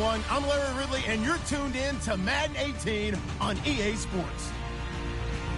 everyone. I'm Larry Ridley, and you're tuned in to Madden 18 on EA Sports.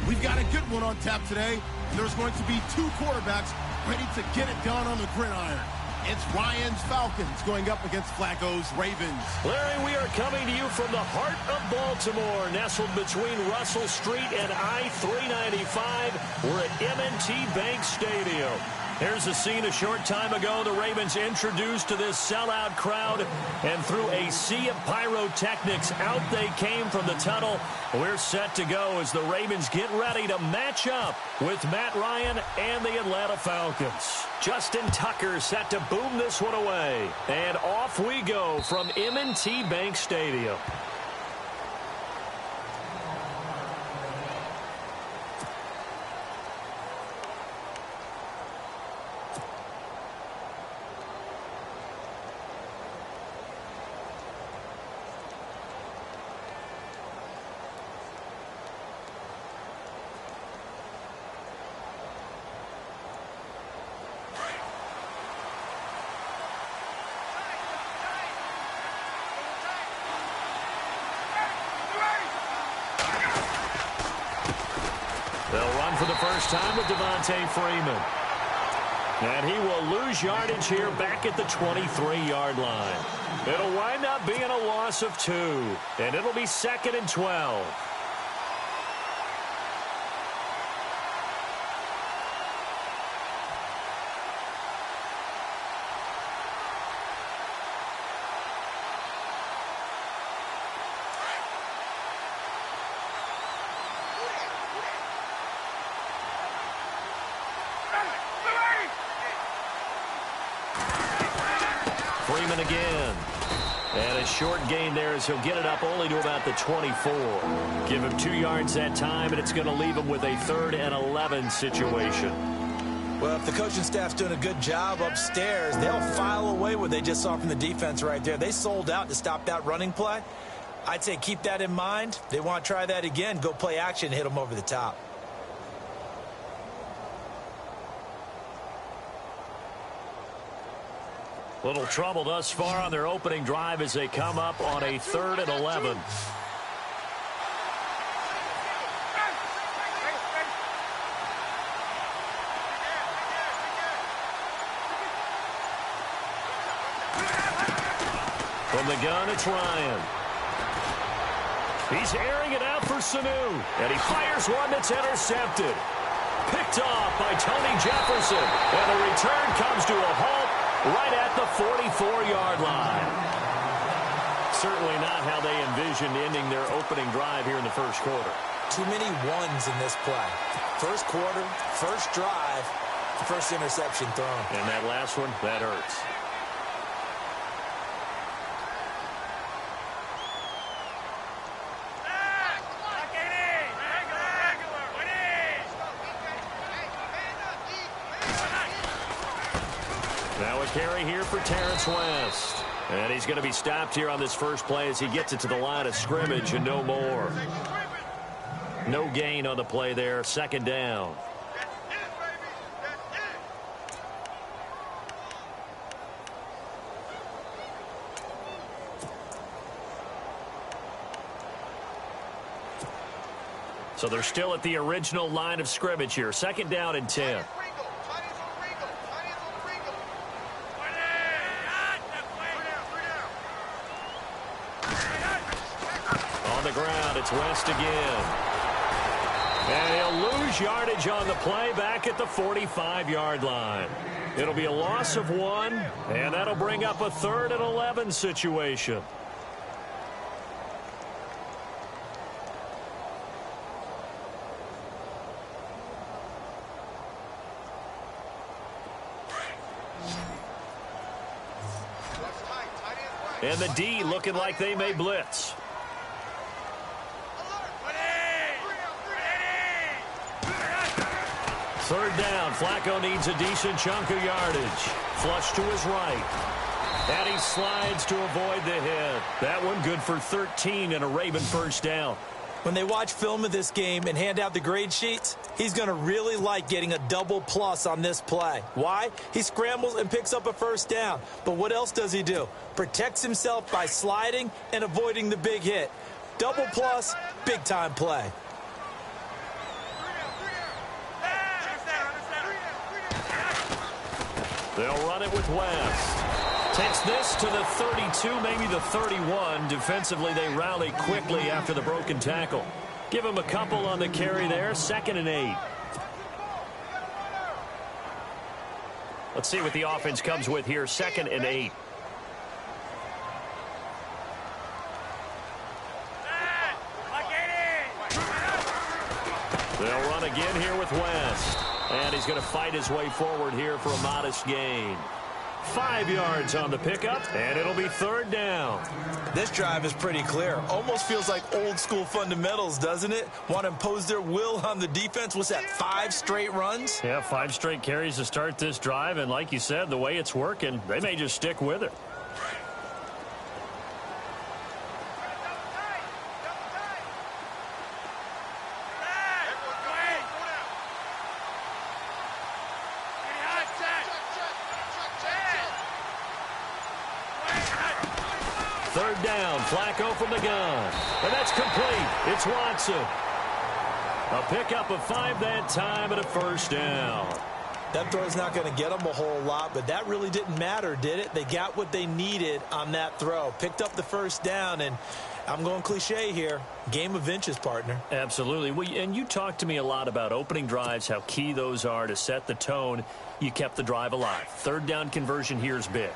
We've got a good one on tap today, and there's going to be two quarterbacks ready to get it done on the gridiron. It's Ryan's Falcons going up against Flacco's Ravens. Larry, we are coming to you from the heart of Baltimore, nestled between Russell Street and I-395. We're at M&T Bank Stadium. Here's a scene a short time ago. The Ravens introduced to this sellout crowd, and through a sea of pyrotechnics, out they came from the tunnel. We're set to go as the Ravens get ready to match up with Matt Ryan and the Atlanta Falcons. Justin Tucker set to boom this one away. And off we go from M&T Bank Stadium. They'll run for the first time with Devontae Freeman. And he will lose yardage here back at the 23-yard line. It'll wind up being a loss of 2. And it'll be 2nd and 12. Freeman again. And a short gain there as he'll get it up only to about the 24. Give him 2 yards that time, and it's going to leave him with a 3rd and 11 situation. Well, if the coaching staff's doing a good job upstairs, they'll file away what they just saw from the defense right there. They sold out to stop that running play. I'd say keep that in mind. They want to try that again. Go play action, hit them over the top. Little trouble thus far on their opening drive as they come up on a 3rd and 11. From the gun, it's Ryan. He's airing it out for Sanu, and he fires one that's intercepted. Picked off by Tony Jefferson, and the return comes to a halt right at the 44-yard line. Certainly not how they envisioned ending their opening drive here in the first quarter. Too many ones in this play. First quarter, first drive, first interception thrown. And that last one, that hurts. Now a carry here for Terrence West. And he's going to be stopped here on this first play as he gets it to the line of scrimmage and no more. No gain on the play there. 2nd down. So they're still at the original line of scrimmage here. 2nd down and 10. Ground, it's West again. And he'll lose yardage on the play back at the 45-yard line. It'll be a loss of 1, and that'll bring up a 3rd and 11 situation. And the D looking like they may blitz. Third down. Flacco needs a decent chunk of yardage. Flush to his right. And he slides to avoid the hit. That one good for 13 and a Raven first down. When they watch film of this game and hand out the grade sheets, he's going to really like getting a double plus on this play. Why? He scrambles and picks up a first down. But what else does he do? Protects himself by sliding and avoiding the big hit. Double plus, big-time play. They'll run it with West. Takes this to the 32, maybe the 31. Defensively, they rally quickly after the broken tackle. Give him a couple on the carry there. 2nd and 8. Let's see what the offense comes with here. 2nd and 8. They'll run again here with West. And he's going to fight his way forward here for a modest gain. 5 yards on the pickup, and it'll be 3rd down. This drive is pretty clear. Almost feels like old school fundamentals, doesn't it? Want to impose their will on the defense. What's that, 5 straight runs? Yeah, 5 straight carries to start this drive, and like you said, the way it's working, they may just stick with it. Third down, Flacco from the gun. And that's complete. It's Watson. A pickup of 5 that time and a first down. That throw's not going to get them a whole lot, but that really didn't matter, did it? They got what they needed on that throw. Picked up the first down, and I'm going cliche here. Game of inches, partner. Absolutely. And you talked to me a lot about opening drives, how key those are to set the tone. You kept the drive alive. 3rd down conversion here is big.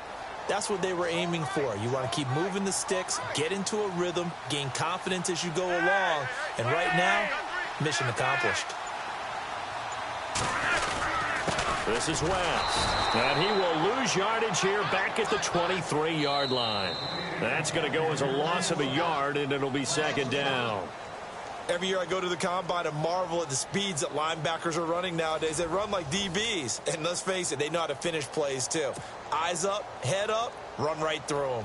That's what they were aiming for. You want to keep moving the sticks, get into a rhythm, gain confidence as you go along. And right now, mission accomplished. This is West. And he will lose yardage here back at the 23-yard line. That's going to go as a loss of a yard, and it'll be 2nd down. Every year I go to the combine and marvel at the speeds that linebackers are running nowadays. They run like DBs. And let's face it, they know how to finish plays too. Eyes up, head up, run right through them.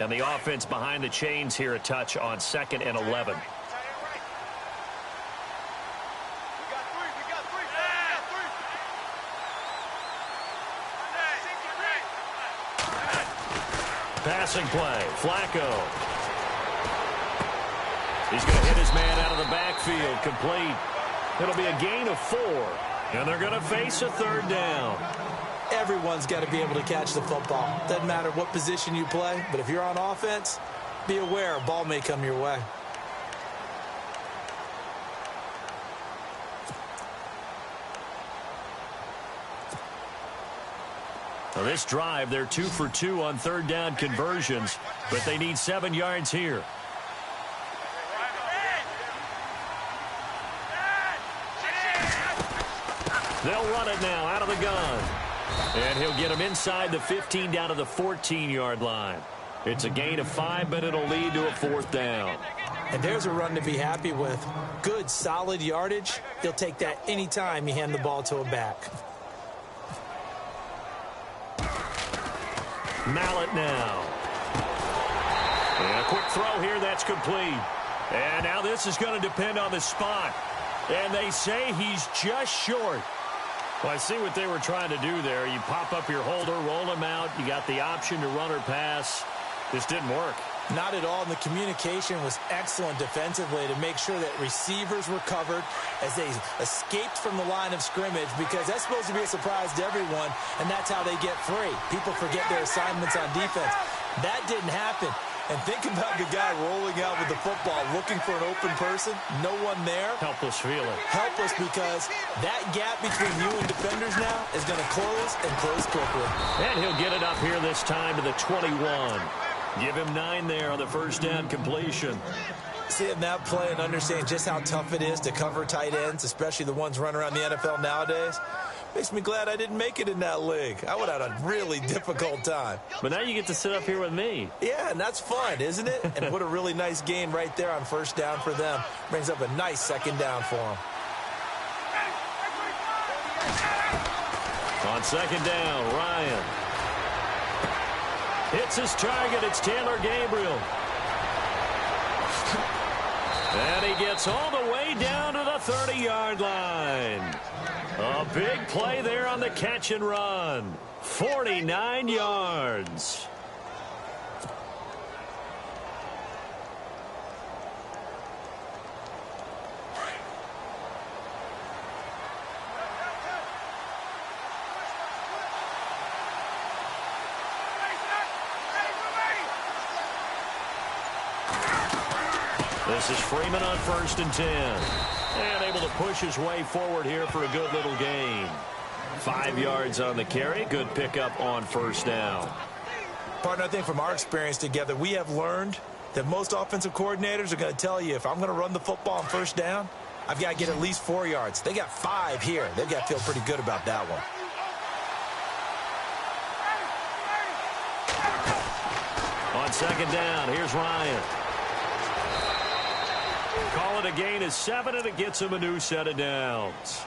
And the offense behind the chains here a touch on 2nd and 11. Passing play, Flacco. He's going to hit his man out of the backfield, complete. It'll be a gain of 4, and they're going to face a 3rd down. Everyone's got to be able to catch the football. Doesn't matter what position you play, but if you're on offense, be aware a ball may come your way. Well, this drive, they're 2 for 2 on 3rd down conversions, but they need 7 yards here. They'll run it now out of the gun. And he'll get him inside the 15 down to the 14-yard line. It's a gain of 5, but it'll lead to a 4th down. And there's a run to be happy with. Good, solid yardage. He'll take that anytime you hand the ball to a back. Mallet now. And a quick throw here, that's complete. And now this is going to depend on the spot. And they say he's just short. Well, I see what they were trying to do there. You pop up your holder, roll him out. You got the option to run or pass. This didn't work. Not at all. And the communication was excellent defensively to make sure that receivers were covered as they escaped from the line of scrimmage, because that's supposed to be a surprise to everyone, and that's how they get free. People forget their assignments on defense. That didn't happen. And think about the guy rolling out with the football, looking for an open person, no one there. Helpless feeling. Helpless, because that gap between you and defenders now is going to close and close quickly. And he'll get it up here this time to the 21. Give him 9 there on the first down completion. Seeing that play and understand just how tough it is to cover tight ends, especially the ones running around the NFL nowadays, makes me glad I didn't make it in that league. I would have had a really difficult time. But now you get to sit up here with me. Yeah, and that's fun, isn't it? And what a really nice gain right there on first down for them. Brings up a nice 2nd down for them. On second down, Ryan hits his target. It's Taylor Gabriel. And he gets all the way down to the 30-yard line. A big play there on the catch and run. 49 yards. This is Freeman on 1st and 10. And able to push his way forward here for a good little gain. 5 yards on the carry. Good pickup on 1st down. Partner, I think from our experience together, we have learned that most offensive coordinators are going to tell you, if I'm going to run the football on 1st down, I've got to get at least 4 yards. They got 5 here. They've got to feel pretty good about that one. On second down, here's Ryan. Call it a gain of 7, and it gets him a new set of downs.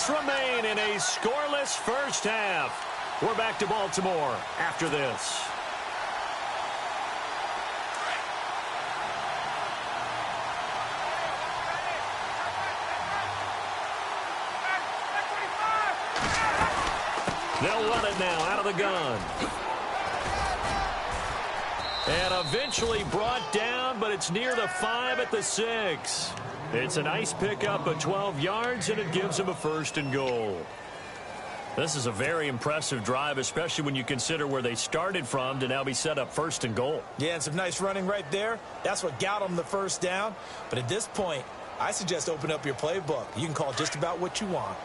Remain in a scoreless first half. We're back to Baltimore after this. They'll run it now out of the gun. And eventually brought down, but it's near the 5 at the 6. It's a nice pickup of 12 yards, and it gives him a 1st and goal. This is a very impressive drive, especially when you consider where they started from to now be set up 1st and goal. Yeah, and some nice running right there. That's what got them the 1st down. But at this point, I suggest open up your playbook. You can call just about what you want.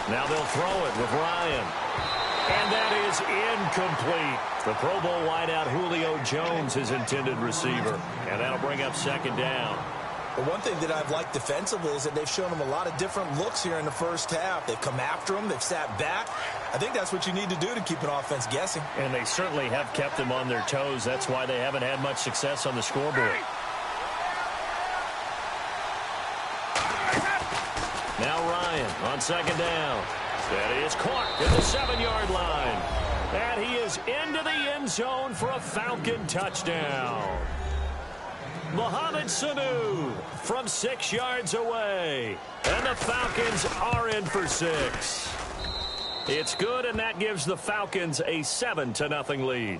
Now they'll throw it with Ryan. And that is incomplete. The Pro Bowl wideout Julio Jones, his intended receiver. And that'll bring up 2nd down. But one thing that I've liked defensively is that they've shown him a lot of different looks here in the 1st half. They've come after him. They've sat back. I think that's what you need to do to keep an offense guessing. And they certainly have kept them on their toes. That's why they haven't had much success on the scoreboard. Now Ryan on 2nd down. That is caught at the 7-yard line. And he is into the end zone for a Falcon touchdown. Mohamed Sanu from 6 yards away. And the Falcons are in for 6. It's good, and that gives the Falcons a 7-0 lead.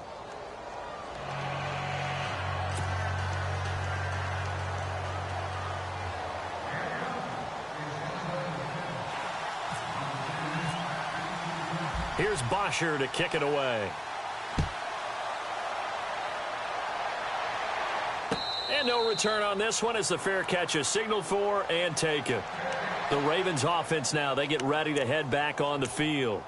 Here's Bosher to kick it away. And no return on this one as the fair catch is signaled for and taken. The Ravens offense now, they get ready to head back on the field.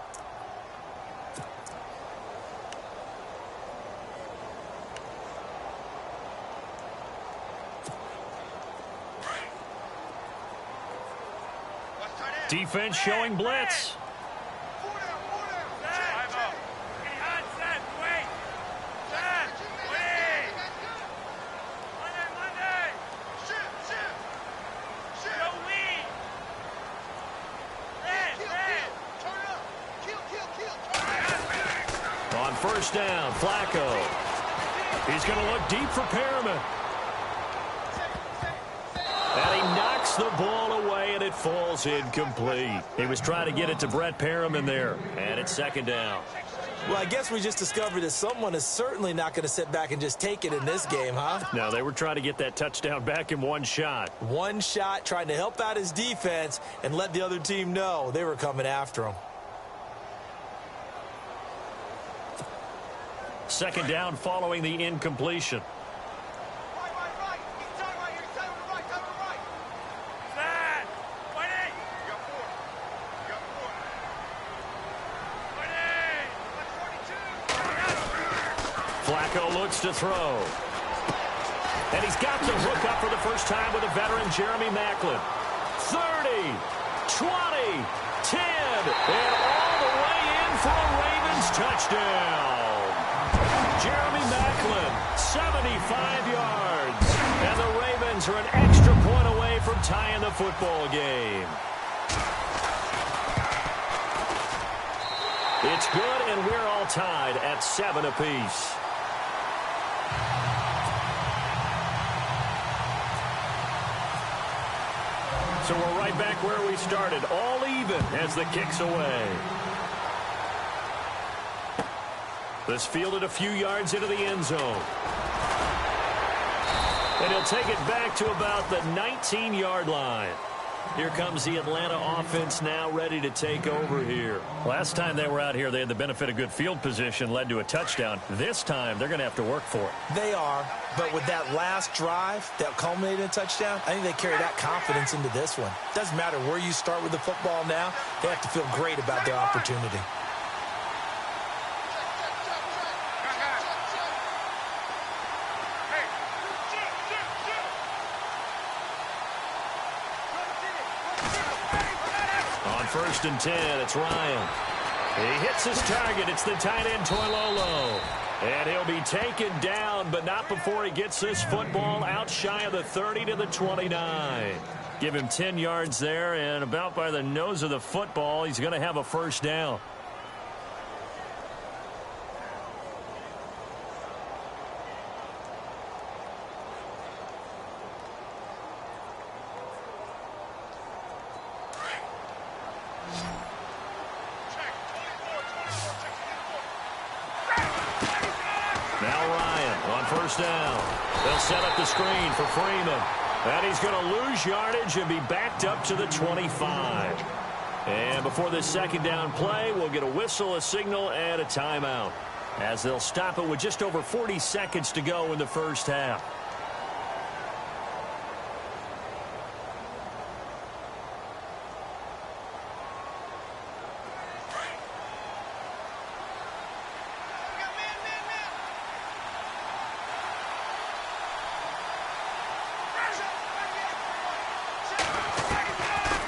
Defense showing blitz. On 1st down, Flacco. He's going to look deep for Perriman. And he knocks the ball away, and it falls incomplete. He was trying to get it to Brett Perriman there. And it's 2nd down. Well, I guess we just discovered that someone is certainly not going to sit back and just take it in this game, huh? No, they were trying to get that touchdown back in one shot. One shot, trying to help out his defense and let the other team know they were coming after him. 2nd down following the incompletion. looks to throw. And he's got the hook up for the first time with a veteran, Jeremy Maclin. 30, 20, 10, and all the way in for a Ravens touchdown. Jeremy Maclin, 75 yards. And the Ravens are an extra point away from tying the football game. It's good, and we're all tied at 7 apiece. So we're right back where we started, all even as the kick's away. This fielded a few yards into the end zone. And he'll take it back to about the 19-yard line. Here comes the Atlanta offense now ready to take over here. Last time they were out here, they had the benefit of good field position, led to a touchdown. This time, they're going to have to work for it. They are, but with that last drive that culminated in a touchdown, I think they carry that confidence into this one. Doesn't matter where you start with the football now, they have to feel great about their opportunity. First and 10, it's Ryan. He hits his target. It's the tight end, Toilolo. And he'll be taken down, but not before he gets this football out shy of the 30 to the 29. Give him 10 yards there, and about by the nose of the football, he's going to have a first down. Down. They'll set up the screen for Freeman. And he's going to lose yardage and be backed up to the 25. And before this second down play, we'll get a whistle, a signal, and a timeout, as they'll stop it with just over 40 seconds to go in the first half.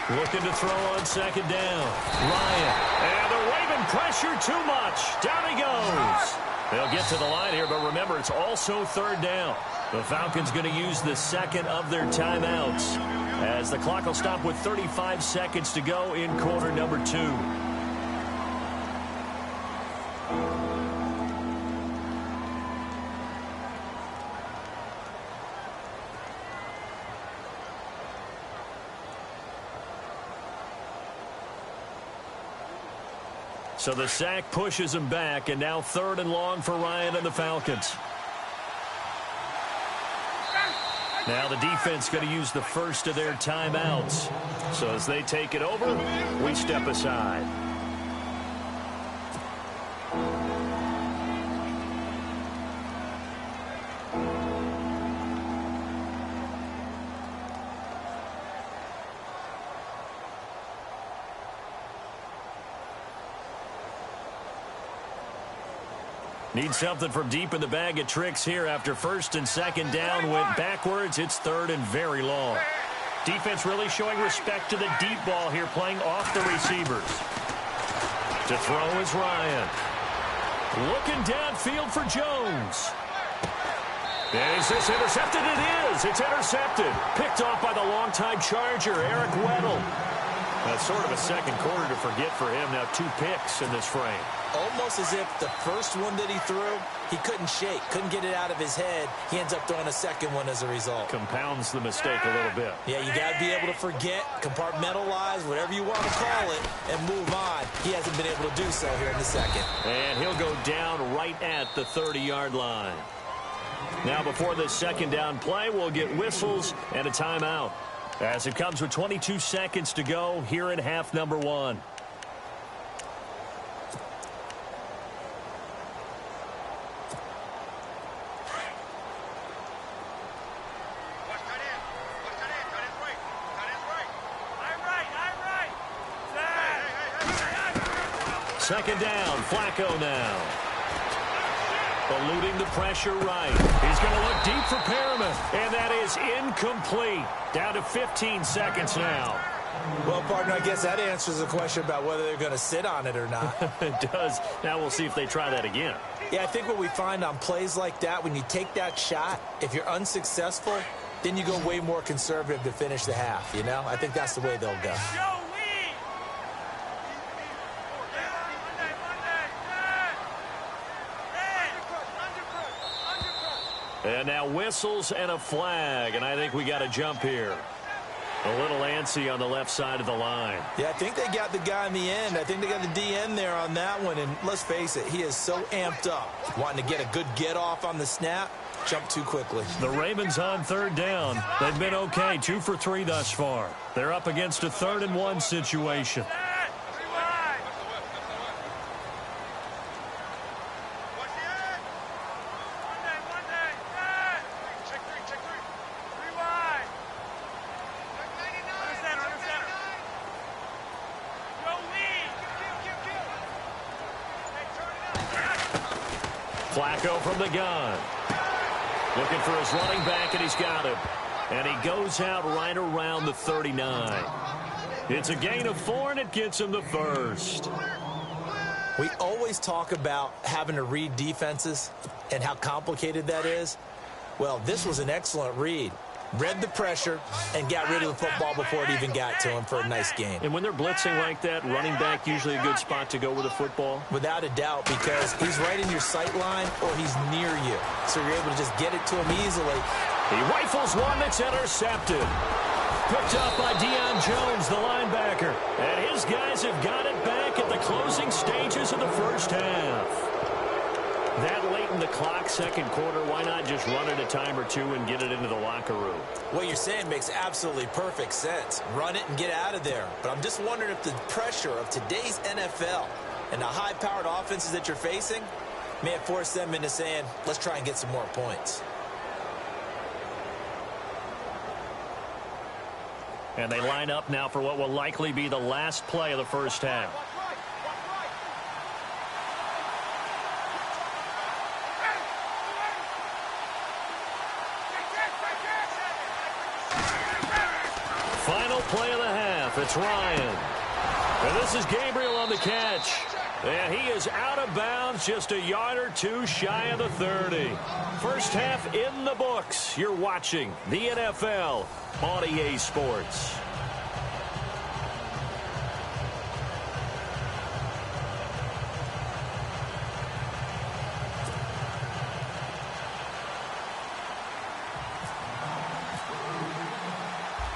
Looking to throw on second down. Ryan. And they're waving pressure too much. Down he goes. They'll get to the line here, but remember, it's also third down. The Falcons going to use the second of their timeouts, as the clock will stop with 35 seconds to go in quarter number 2. So the sack pushes him back, and now third and long for Ryan and the Falcons. Now the defense going to use the first of their timeouts. So as they take it over, we step aside. Need something from deep in the bag of tricks here after first and second down went backwards. It's third and very long. Defense really showing respect to the deep ball here, playing off the receivers. To throw is Ryan. Looking downfield for Jones. Is this intercepted? It is. It's intercepted. Picked off by the longtime Charger, Eric Weddle. That's sort of a second quarter to forget for him. Now 2 picks in this frame. Almost as if the first one that he threw, he couldn't shake, couldn't get it out of his head. He ends up throwing a second one as a result. Compounds the mistake a little bit. Yeah, you got to be able to forget, compartmentalize, whatever you want to call it, and move on. He hasn't been able to do so here in the second. And he'll go down right at the 30-yard line. Now before this second down play, we'll get whistles and a timeout, as it comes with 22 seconds to go here in half number 1. Second down, Flacco now. Eluding the pressure right. He's going to look deep for Perriman. And that is incomplete. Down to 15 seconds now. Well, partner, I guess that answers the question about whether they're going to sit on it or not. It does. Now we'll see if they try that again. Yeah, I think what we find on plays like that, when you take that shot, if you're unsuccessful, then you go way more conservative to finish the half, you know? I think that's the way they'll go. And now whistles and a flag, and I think we got a jump here. A little antsy on the left side of the line. Yeah, I think they got the guy in the end. I think they got the DN there on that one, and let's face it, he is so amped up, wanting to get a good get-off on the snap, jump too quickly. The Ravens on third down. They've been okay, 2 for 3 thus far. They're up against a 3rd and 1 situation. Flacco from the gun. Looking for his running back, and he's got him. And he goes out right around the 39. It's a gain of 4, and it gets him the first. We always talk about having to read defenses and how complicated that is. Well, this was an excellent read. Read the pressure and got rid of the football before it even got to him for a nice game. And when they're blitzing like that, running back usually a good spot to go with the football? Without a doubt, because he's right in your sight line or he's near you. So you're able to just get it to him easily. He rifles one that's intercepted. Picked up by Deion Jones, the linebacker. And his guys have got it back at the closing stages of the first half. That late in the clock, second quarter, why not just run it a time or two and get it into the locker room? What you're saying makes absolutely perfect sense. Run it and get out of there. But I'm just wondering if the pressure of today's NFL and the high-powered offenses that you're facing may have forced them into saying, let's try and get some more points. And they line up now for what will likely be the last play of the first half. Final play of the half. It's Ryan. And this is Gabriel on the catch. And he is out of bounds, just a yard or two shy of the 30. First half in the books. You're watching the NFL on EA Sports.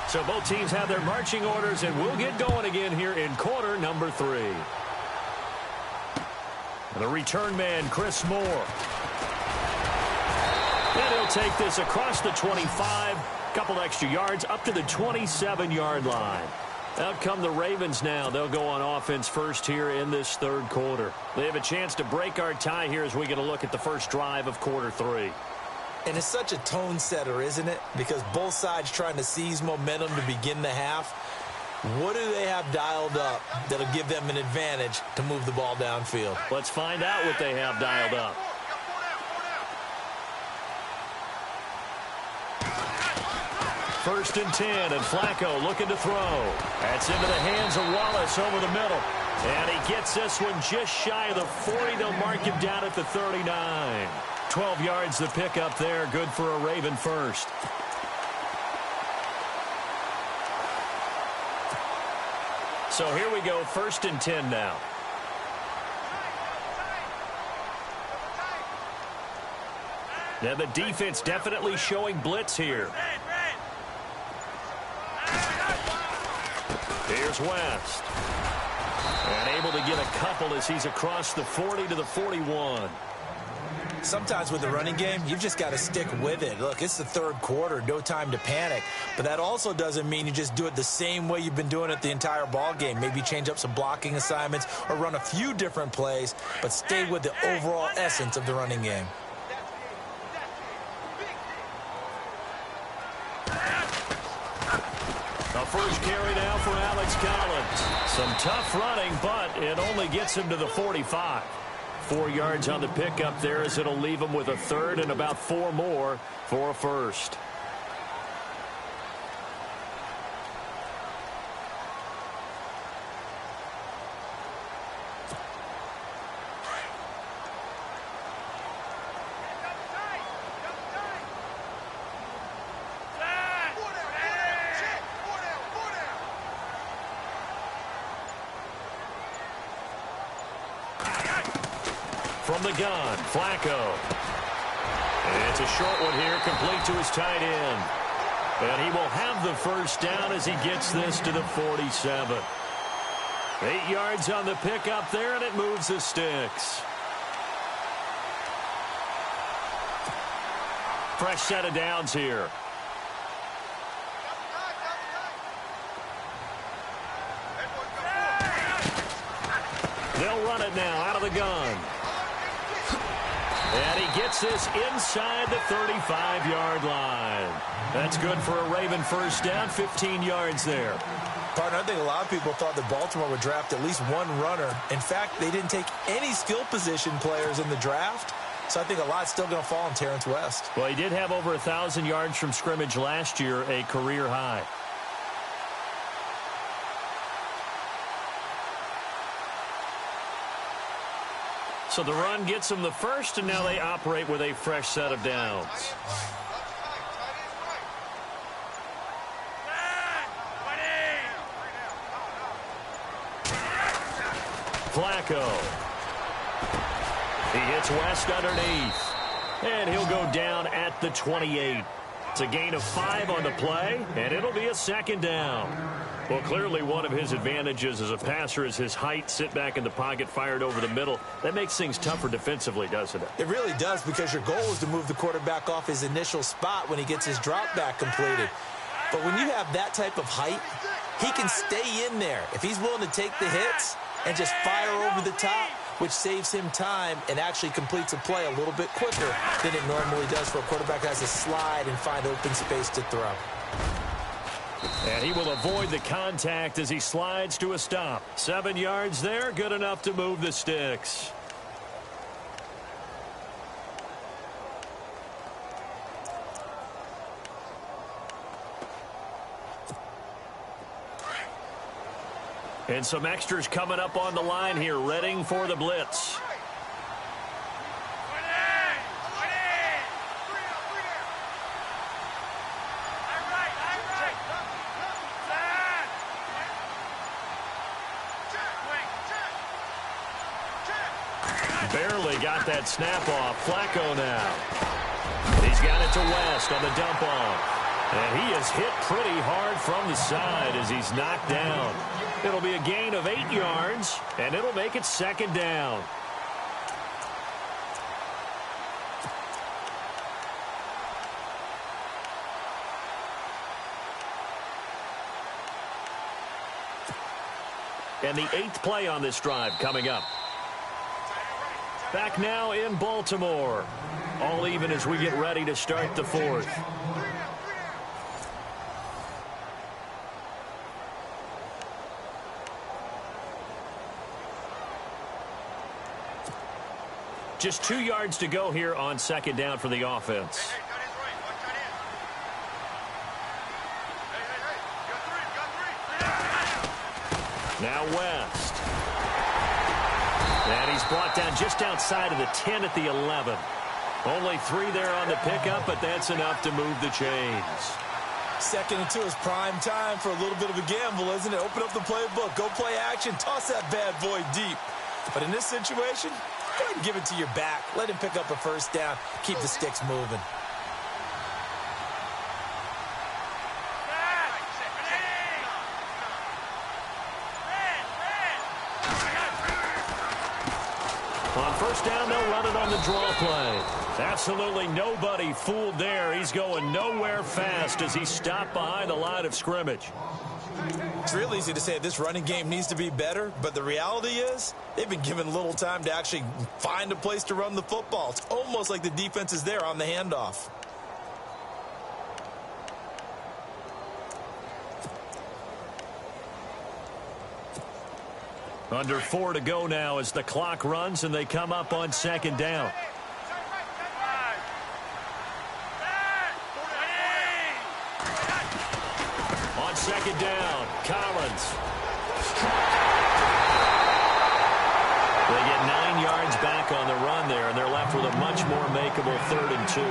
So both teams have their marching orders, and we'll get going again here in quarter number 3. And the return man, Chris Moore. And he'll take this across the 25, couple extra yards, up to the 27-yard line. Out come the Ravens now. They'll go on offense first here in this third quarter. They have a chance to break our tie here as we get a look at the first drive of quarter 3. And it's such a tone setter, isn't it? Because both sides trying to seize momentum to begin the half. What do they have dialed up that'll give them an advantage to move the ball downfield? Let's find out what they have dialed up. First and 10, and Flacco looking to throw. That's into the hands of Wallace over the middle. And he gets this one just shy of the 40. They'll mark him down at the 39. 12 yards the pick up there. Good for a Raven first. So here we go, first and 10 now. Now the defense definitely showing blitz here. Here's West. And able to get a couple as he's across the 40 to the 41. Sometimes with the running game, you've just got to stick with it. Look, it's the third quarter, no time to panic. But that also doesn't mean you just do it the same way you've been doing it the entire ball game. Maybe change up some blocking assignments or run a few different plays, but stay with the overall essence of the running game. The first carry now for Alex Collins. Some tough running, but it only gets him to the 45. 4 yards on the pickup there, as it'll leave him with a third and about 4 more for a first. From the gun, Flacco. And it's a short one here, complete to his tight end. And he will have the first down as he gets this to the 47. 8 yards on the pickup there, and it moves the sticks. Fresh set of downs here. They'll run it now out of the gun. And he gets this inside the 35-yard line. That's good for a Raven first down, 15 yards there. Partner, I think a lot of people thought that Baltimore would draft at least one runner. In fact, they didn't take any skill position players in the draft. So I think a lot's still going to fall on Terrence West. Well, he did have over 1,000 yards from scrimmage last year, a career high. So the run gets them the first, and now they operate with a fresh set of downs. Flacco. He hits West underneath. And he'll go down at the 28. It's a gain of 5 on the play, and it'll be a second down. Well, clearly one of his advantages as a passer is his height, sit back in the pocket, fired over the middle. That makes things tougher defensively, doesn't it? It really does, because your goal is to move the quarterback off his initial spot when he gets his drop back completed. But when you have that type of height, he can stay in there if he's willing to take the hits and just fire over the top, which saves him time and actually completes a play a little bit quicker than it normally does for a quarterback who has to slide and find open space to throw. And he will avoid the contact as he slides to a stop. 7 yards there, good enough to move the sticks. And some extras coming up on the line here, readying for the blitz. Barely got that snap off. Flacco now. He's got it to West on the dump off. And he is hit pretty hard from the side as he's knocked down. It'll be a gain of 8 yards, and it'll make it second down. And the 8th play on this drive coming up. Back now in Baltimore. All even as we get ready to start the 4th. Just 2 yards to go here on second down for the offense. Now West. And he's brought down just outside of the 10 at the 11. Only 3 there on the pickup, but that's enough to move the chains. 2nd and 2 is prime time for a little bit of a gamble, isn't it? Open up the playbook, go play action, toss that bad boy deep. But in this situation, go ahead and give it to your back. Let him pick up a first down, keep the sticks moving. On first down, they'll run it on the draw play. Absolutely nobody fooled there. He's going nowhere fast as he's stopped behind the line of scrimmage. It's real easy to say this running game needs to be better, but the reality is they've been given little time to actually find a place to run the football. It's almost like the defense is there on the handoff. Under 4 to go now as the clock runs and they come up on second down. On second down, Collins. They get 9 yards back on the run there, and they're left with a much more makeable 3rd and 2.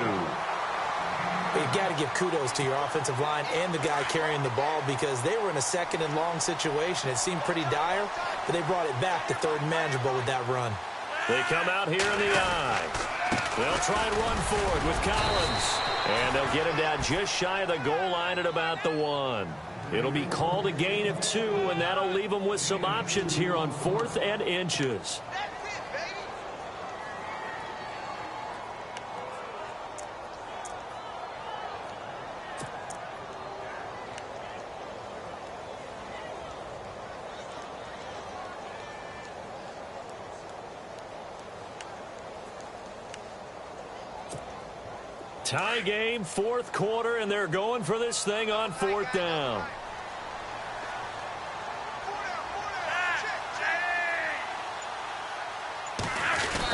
You've got to give kudos to your offensive line and the guy carrying the ball because they were in a 2nd and long situation. It seemed pretty dire, but they brought it back to 3rd and manageable with that run. They come out here in the I. They'll try and run forward with Collins. And they'll get him down just shy of the goal line at about the 1. It'll be called a gain of 2, and that'll leave them with some options here on 4th and inches. Tie game, 4th quarter, and they're going for this thing on 4th down.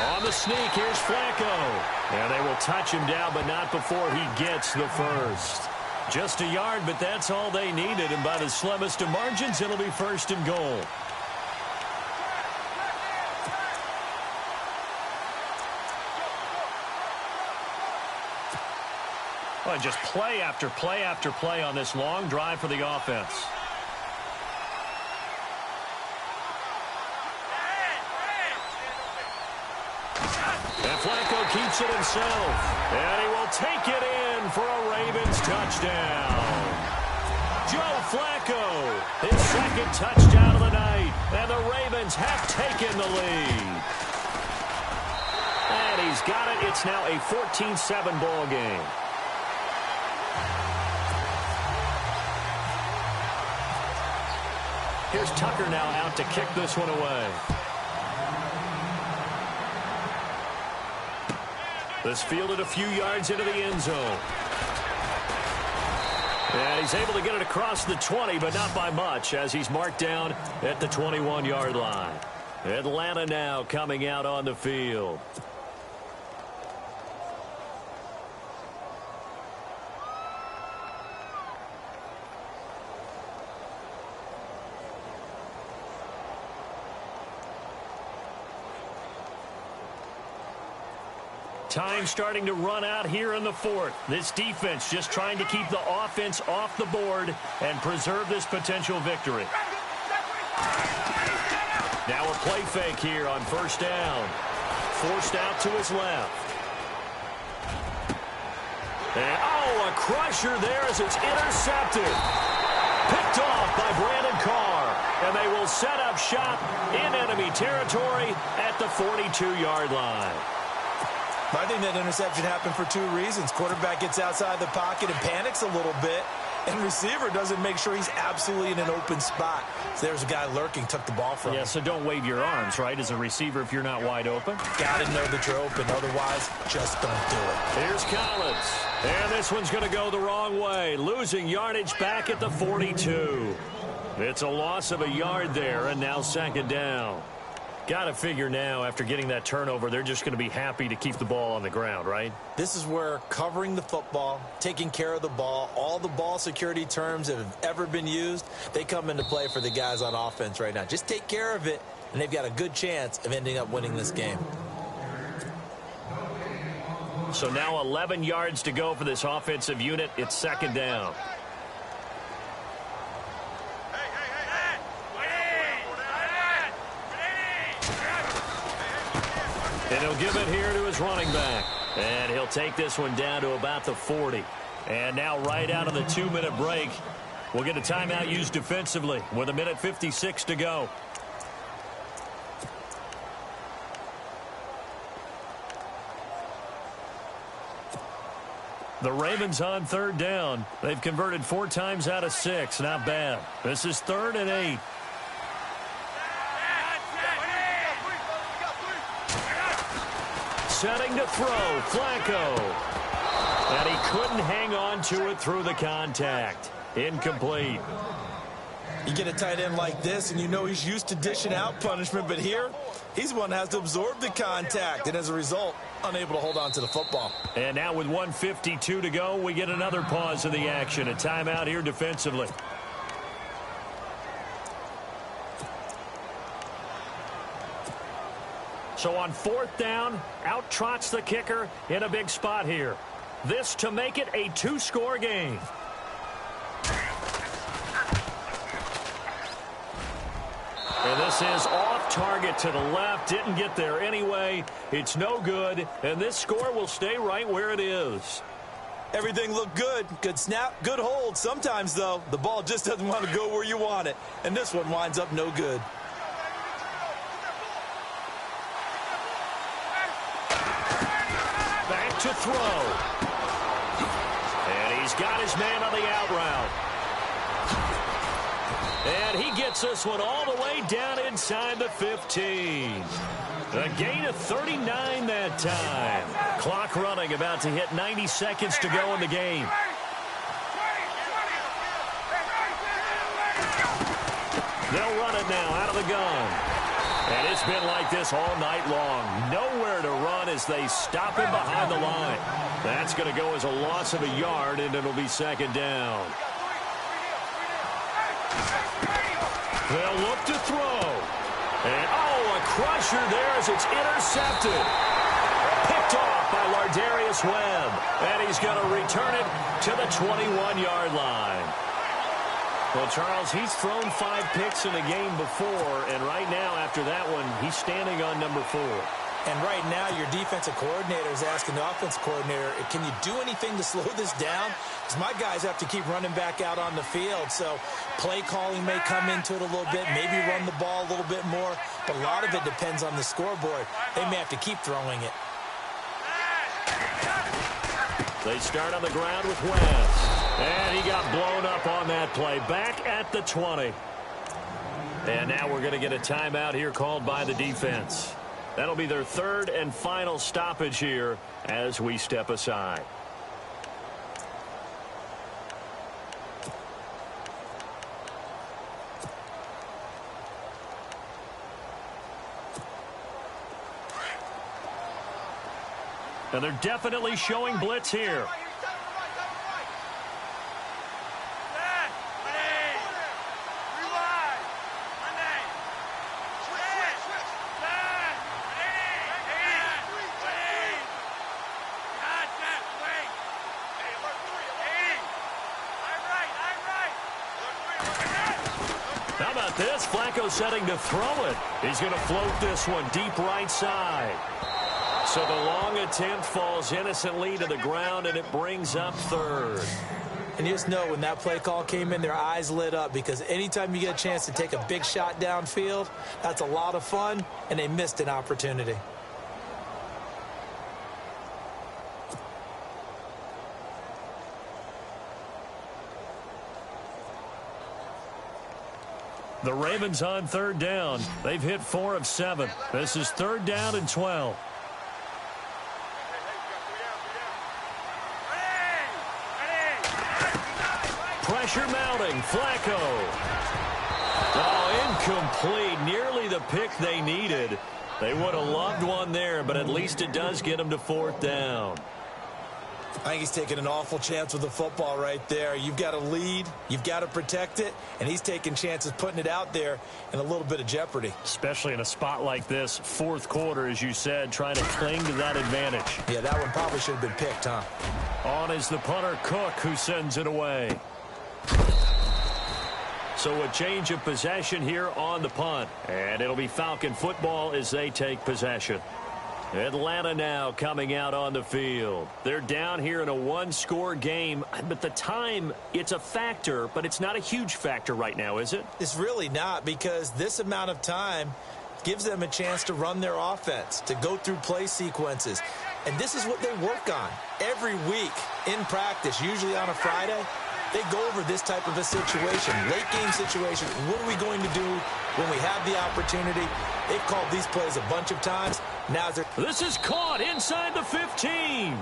On the sneak, here's Flacco. And they will touch him down, but not before he gets the first. Just a yard, but that's all they needed, and by the slimmest of margins, it'll be 1st and goal. Well, just play after play after play on this long drive for the offense. And Flacco keeps it himself. And he will take it in for a Ravens touchdown. Joe Flacco, his 2nd touchdown of the night. And the Ravens have taken the lead. And he's got it. It's now a 14-7 ball game. Here's Tucker now out to kick this one away. This fielded a few yards into the end zone. And he's able to get it across the 20, but not by much, as he's marked down at the 21-yard line. Atlanta now coming out on the field. Time starting to run out here in the 4th. This defense just trying to keep the offense off the board and preserve this potential victory. Now a play fake here on 1st down. Forced out to his left. And, oh, a crusher there as it's intercepted. Picked off by Brandon Carr. And they will set up shop in enemy territory at the 42-yard line. I think that interception happened for 2 reasons. Quarterback gets outside the pocket and panics a little bit, and receiver doesn't make sure he's absolutely in an open spot. So there's a guy lurking, took the ball from him. Yeah, so don't wave your arms, right, as a receiver if you're not wide open. Got to know that you're open. Otherwise, just don't do it. Here's Collins. And this one's going to go the wrong way, losing yardage back at the 42. It's a loss of a yard there, and now 2nd down. Got to figure now, after getting that turnover, they're just going to be happy to keep the ball on the ground, right? This is where covering the football, taking care of the ball, all the ball security terms that have ever been used, they come into play for the guys on offense right now. Just take care of it, and they've got a good chance of ending up winning this game. So now 11 yards to go for this offensive unit. It's 2nd down. And he'll give it here to his running back. And he'll take this one down to about the 40. And now right out of the 2-minute break, we'll get a timeout used defensively with 1:56 to go. The Ravens on 3rd down. They've converted 4 times out of 6. Not bad. This is 3rd and 8. Setting to throw, Flacco. And he couldn't hang on to it through the contact. Incomplete. You get a tight end like this, and you know he's used to dishing out punishment, but here, he's the one that has to absorb the contact, and as a result, unable to hold on to the football. And now with 1:52 to go, we get another pause in the action. A timeout here defensively. So on 4th down, out trots the kicker in a big spot here. This to make it a 2-score game. And this is off target to the left. Didn't get there anyway. It's no good. And this score will stay right where it is. Everything looked good. Good snap, good hold. Sometimes, though, the ball just doesn't want to go where you want it. And this one winds up no good. Back to throw. And he's got his man on the out route. And he gets this one all the way down inside the 15. A gain of 39 that time. Clock running, about to hit 90 seconds to go in the game. They'll run it now out of the gun. And it's been like this all night long. Nowhere to run as they stop him behind the line. That's going to go as a loss of a yard, and it'll be 2nd down. They'll look to throw. And, a crusher there as it's intercepted. Picked off by Lardarius Webb. And he's going to return it to the 21-yard line. Well, Charles, he's thrown 5 picks in the game before, and right now, after that one, he's standing on number 4. And right now, your defensive coordinator is asking the offensive coordinator, can you do anything to slow this down? Because my guys have to keep running back out on the field. So play calling may come into it a little bit, maybe run the ball a little bit more. But a lot of it depends on the scoreboard. They may have to keep throwing it. They start on the ground with West. And he got blown up on that play. Back at the 20. And now we're going to get a timeout here called by the defense. That'll be their 3rd and final stoppage here as we step aside. And they're definitely showing blitz here. How about this? Flacco setting to throw it. He's going to float this one deep right side. So the long attempt falls innocently to the ground, and it brings up 3rd. And you just know when that play call came in, their eyes lit up, because anytime you get a chance to take a big shot downfield, that's a lot of fun, and they missed an opportunity. The Ravens on 3rd down. They've hit 4 of 7. This is 3rd down and 12. Pressure mounting. Flacco. Oh, incomplete. Nearly the pick they needed. They would have loved one there, but at least it does get them to 4th down. I think he's taking an awful chance with the football right there. You've got to lead, you've got to protect it, and he's taking chances putting it out there in a little bit of jeopardy. Especially in a spot like this, 4th quarter, as you said, trying to cling to that advantage. Yeah, that one probably should have been picked, huh? On is the punter, Cook, who sends it away. So a change of possession here on the punt. And it'll be Falcon football as they take possession. Atlanta now coming out on the field. They're down here in a 1-score game, but the time, it's a factor, but it's not a huge factor right now, is it? It's really not, because this amount of time gives them a chance to run their offense, to go through play sequences. And this is what they work on every week in practice, usually on a Friday. They go over this type of a situation, late game situation. What are we going to do when we have the opportunity? They've called these plays a bunch of times. Now this is caught inside the 15.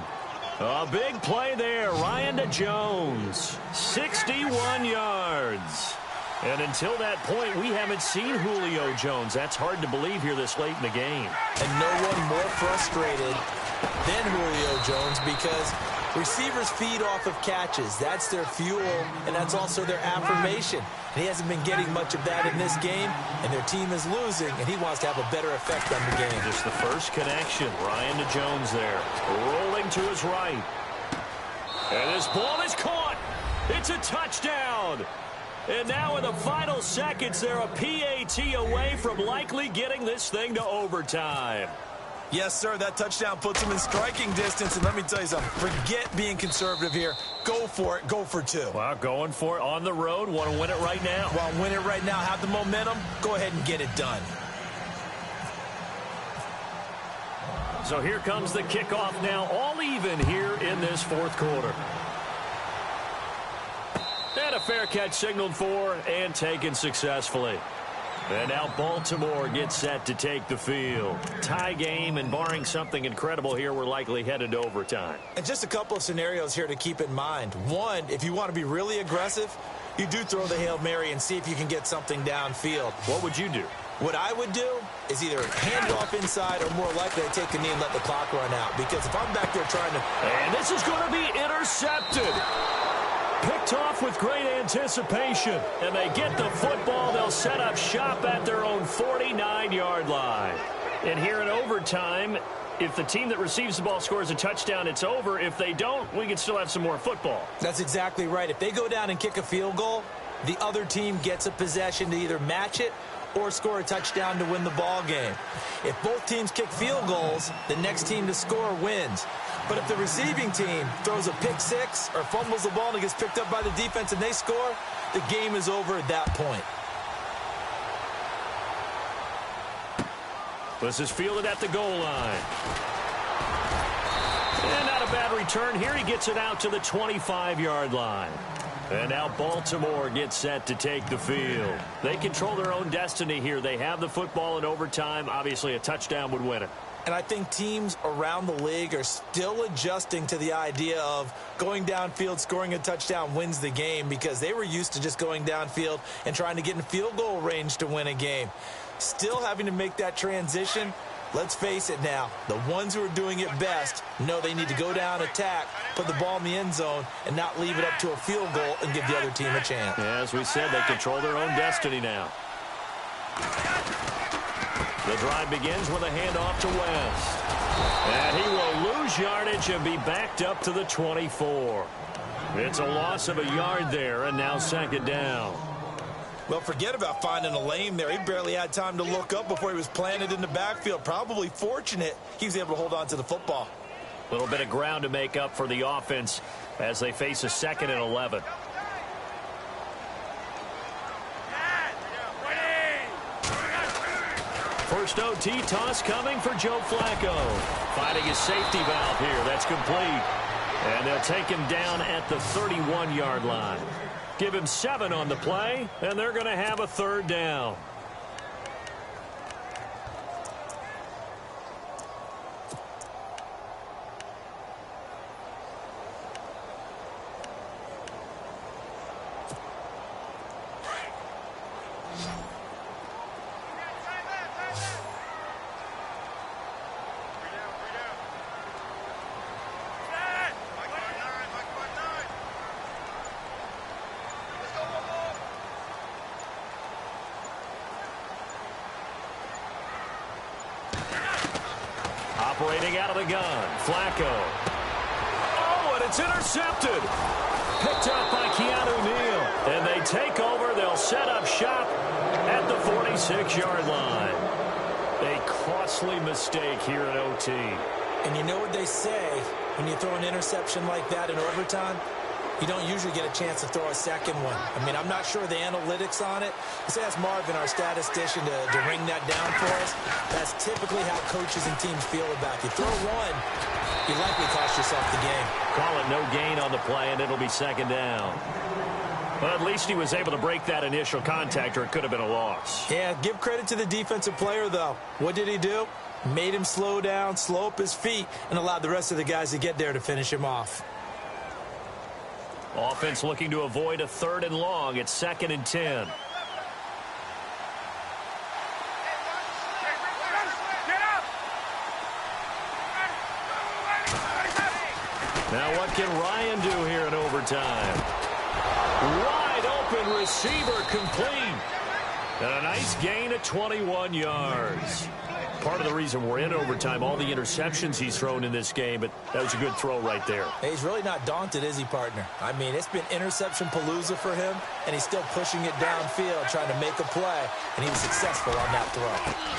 A big play there. Ryan to Jones. 61 yards. And until that point, we haven't seen Julio Jones. That's hard to believe here this late in the game. And no one more frustrated than Julio Jones because receivers feed off of catches. That's their fuel, and that's also their affirmation. And he hasn't been getting much of that in this game, and their team is losing, and he wants to have a better effect on the game. Just the first connection. Ryan to Jones there. Rolling to his right. And this ball is caught. It's a touchdown. And now in the final seconds, they're a PAT away from likely getting this thing to overtime. Yes, sir, that touchdown puts them in striking distance. And let me tell you something, forget being conservative here. Go for it. Go for two. Well, going for it on the road. Want to win it right now. Want to win it right now. Have the momentum. Go ahead and get it done. So here comes the kickoff now, all even here in this fourth quarter. And a fair catch signaled for and taken successfully. And now Baltimore gets set to take the field. Tie game, and barring something incredible here, we're likely headed to overtime. And just a couple of scenarios here to keep in mind. One, if you want to be really aggressive, you do throw the Hail Mary and see if you can get something downfield. What would you do? What I would do is either hand it off inside or more likely to take a knee and let the clock run out. Because if I'm back there trying to... And this is going to be intercepted. Picked off with great anticipation. And they get the football. They'll set up shop at their own 49-yard line. And here in overtime, if the team that receives the ball scores a touchdown, it's over. If they don't, we can still have some more football. That's exactly right. If they go down and kick a field goal, the other team gets a possession to either match it or score a touchdown to win the ball game. If both teams kick field goals, the next team to score wins. But if the receiving team throws a pick six or fumbles the ball and it gets picked up by the defense and they score, the game is over at that point. This is fielded at the goal line. And not a bad return here. He gets it out to the 25-yard line. And now Baltimore gets set to take the field. They control their own destiny here. They have the football in overtime. Obviously, a touchdown would win it. And I think teams around the league are still adjusting to the idea of going downfield, scoring a touchdown wins the game, because they were used to just going downfield and trying to get in field goal range to win a game. Still having to make that transition. Let's face it now, the ones who are doing it best know they need to go down, attack, put the ball in the end zone, and not leave it up to a field goal and give the other team a chance. Yeah, as we said, they control their own destiny now. The drive begins with a handoff to West. And he will lose yardage and be backed up to the 24. It's a loss of a yard there, and now second down. Well, forget about finding a lane there. He barely had time to look up before he was planted in the backfield. Probably fortunate he was able to hold on to the football. A little bit of ground to make up for the offense as they face a 2nd and 11. First OT toss coming for Joe Flacco. Finding his safety valve here. That's complete. And they'll take him down at the 31-yard line. Give him 7 on the play, and they're going to have a third down. Operating out of the gun, Flacco. Oh, and it's intercepted. Picked up by Keanu Neal. And they take over. They'll set up shop at the 46-yard line. A costly mistake here in OT. And you know what they say when you throw an interception like that in overtime? You don't usually get a chance to throw a second one. I mean, I'm not sure the analytics on it. Let's ask Marvin, our statistician, to ring that down for us. That's typically how coaches and teams feel about you. Throw one, you likely cost yourself the game. Call it no gain on the play, and it'll be second down. Well, at least he was able to break that initial contact, or it could have been a loss. Yeah, give credit to the defensive player, though. What did he do? Made him slow down, slow up his feet, and allowed the rest of the guys to get there to finish him off. Offense looking to avoid a 3rd and long. It's 2nd and 10. What can Ryan do here in overtime? Wide open receiver complete. And a nice gain of 21 yards. Part of the reason we're in overtime, all the interceptions he's thrown in this game, but that was a good throw right there. Hey, he's really not daunted, is he, partner? I mean, it's been interception palooza for him, and he's still pushing it downfield, trying to make a play, and he was successful on that throw.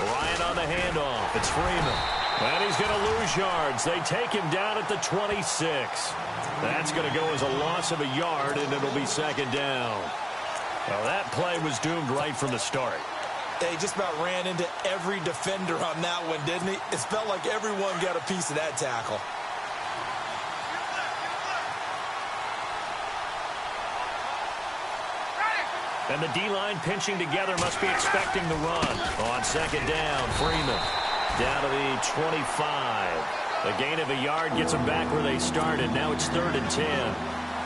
Ryan on the handoff. It's Freeman. And he's going to lose yards. They take him down at the 26. That's going to go as a loss of a yard, and it'll be second down. Well, that play was doomed right from the start. He just about ran into every defender on that one, didn't he? It felt like everyone got a piece of that tackle. And the D-line pinching together must be expecting the run. On second down, Freeman down to the 25. The gain of a yard gets them back where they started. Now it's 3rd and 10.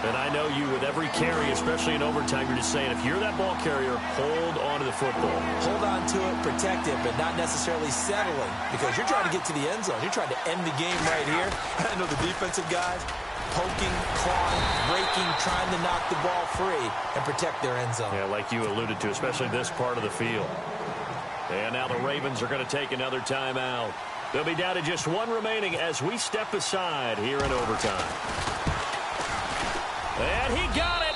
And I know you, with every carry, especially in overtime, you're just saying, if you're that ball carrier, hold on to the football. Hold on to it, protect it, but not necessarily settling, because you're trying to get to the end zone. You're trying to end the game right here. I know the defensive guys poking, clawing, breaking, trying to knock the ball free and protect their end zone. Yeah, like you alluded to, especially this part of the field. And now the Ravens are going to take another timeout. They'll be down to just one remaining as we step aside here in overtime. And he got it.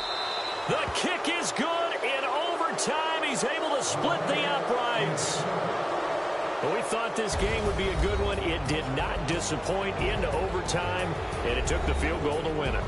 The kick is good in overtime. He's able to split the uprights. Well, we thought this game would be a good one. It did not disappoint into overtime, and it took the field goal to win it.